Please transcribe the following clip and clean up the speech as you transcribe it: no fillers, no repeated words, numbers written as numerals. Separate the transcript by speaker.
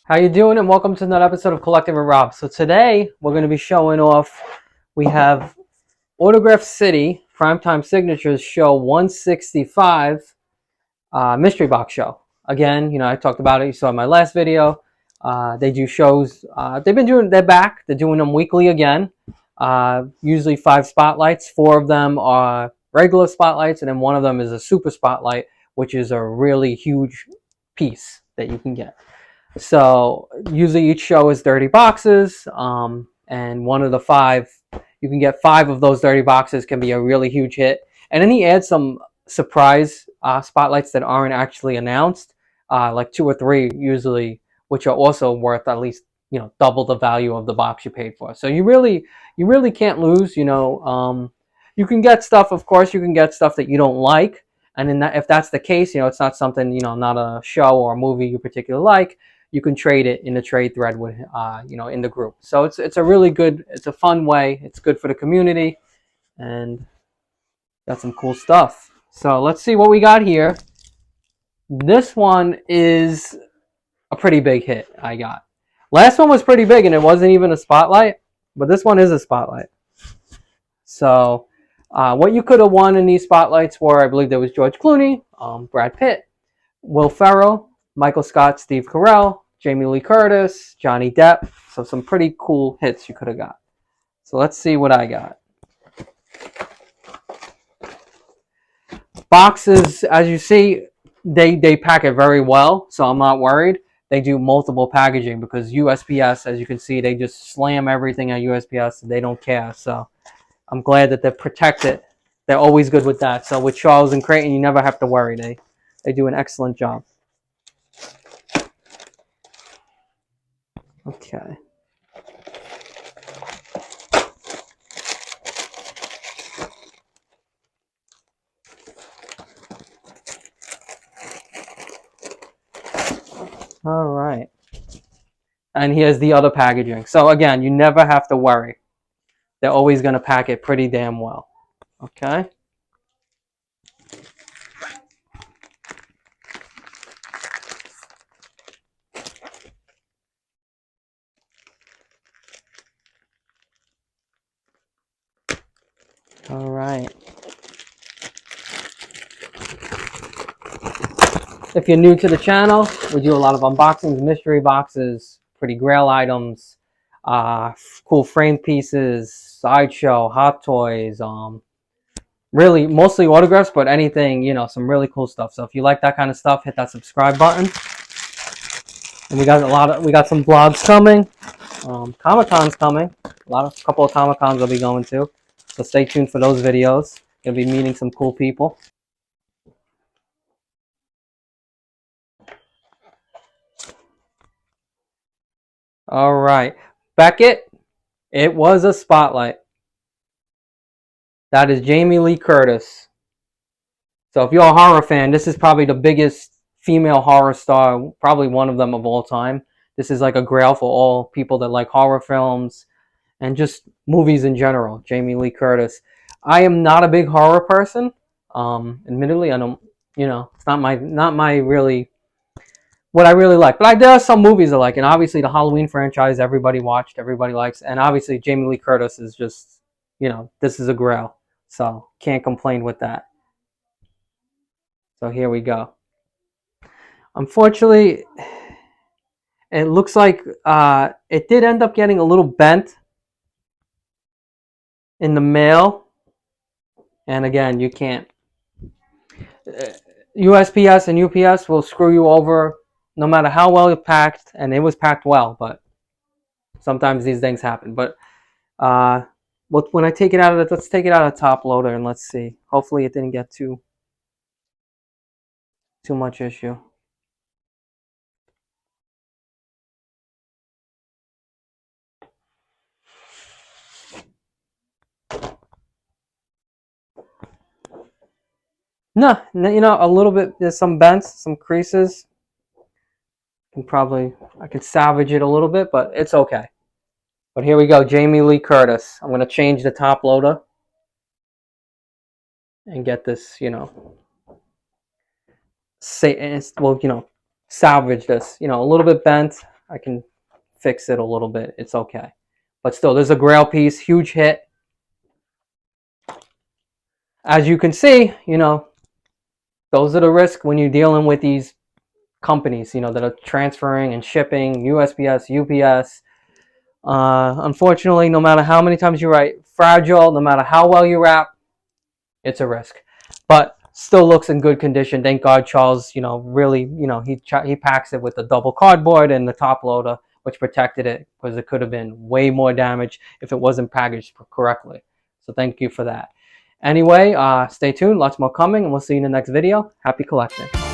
Speaker 1: How you doing? And welcome to another episode of Collecting with Rob. So today we're going to be showing off. We have Autograph City Primetime Signatures Show 165 Mystery Box Show. Again, I talked about it. You saw in my last video. They do shows. They've been doing. They're back. They're doing them weekly again. Usually 5 spotlights. 4 of them are regular spotlights, and then one of them is a super spotlight, which is a really huge piece that you can get. So usually each show is 30 boxes, and one of the 5, you can get 5 of those 30 boxes can be a really huge hit. And then he adds some surprise spotlights that aren't actually announced, like 2 or 3 usually, which are also worth at least double the value of the box you paid for. So you really can't lose. You can get stuff, of course, you can get stuff that you don't like. And then if that's the case, it's not something, not a show or a movie you particularly like, you can trade it in the trade thread with, in the group. So it's a really good, it's a fun way. It's good for the community, and got some cool stuff. So let's see what we got here. This one is a pretty big hit I got. Last one was pretty big, and it wasn't even a spotlight, but this one is a spotlight. So what you could have won in these spotlights were, I believe there was George Clooney, Brad Pitt, Will Ferrell, Michael Scott, Steve Carell, Jamie Lee Curtis, Johnny Depp. So some pretty cool hits you could have got. So let's see what I got. Boxes, as you see, they pack it very well, so I'm not worried. They do multiple packaging because USPS, as you can see, they just slam everything at USPS. They don't care. So I'm glad that they're protected. They're always good with that. So with Charles and Creighton, you never have to worry. They do an excellent job. Okay. All right. And here's the other packaging. So again, you never have to worry. They're always going to pack it pretty damn well. Okay. All right. If you're new to the channel, we do a lot of unboxings, mystery boxes, pretty grail items, cool frame pieces, sideshow, hot toys, really mostly autographs, but anything, some really cool stuff. So if you like that kind of stuff, hit that subscribe button. And we got some vlogs coming. Comic-Con's coming. A couple of Comic-Cons I'll be going to. So stay tuned for those videos. Gonna be meeting some cool people. All right, Beckett. It was a spotlight. That is Jamie Lee Curtis. So if you're a horror fan, this is probably the biggest female horror star, probably one of them of all time. This is like a grail for all people that like horror films and just movies in general. Jamie Lee Curtis. I am not a big horror person. Admittedly, I don't. It's not my really what I really like. But there are some movies I like, and obviously the Halloween franchise everybody watched, everybody likes, and obviously Jamie Lee Curtis is just, this is a grail. So can't complain with that. So here we go. Unfortunately, it looks like it did end up getting a little bent in the mail. And again, you can't. USPS and UPS will screw you over no matter how well it's packed, and it was packed well, but sometimes these things happen. But when I take it out of let's take it out of the top loader and let's see. Hopefully it didn't get too much issue. No, a little bit. There's some bends, some creases. I could salvage it a little bit, but it's okay. But here we go, Jamie Lee Curtis. I'm gonna change the top loader and get this, salvage this. A little bit bent. I can fix it a little bit. It's okay. But still, there's a Grail piece, huge hit. As you can see, you know, those are the risks when you're dealing with these companies, you know, that are transferring and shipping, USPS, UPS. Unfortunately, no matter how many times you write fragile, no matter how well you wrap, it's a risk. But still looks in good condition. Thank God Charles, you know, really, you know, he packs it with the double cardboard and the top loader, which protected it, because it could have been way more damage if it wasn't packaged correctly. So thank you for that. Anyway, stay tuned. Lots more coming, and we'll see you in the next video. Happy collecting.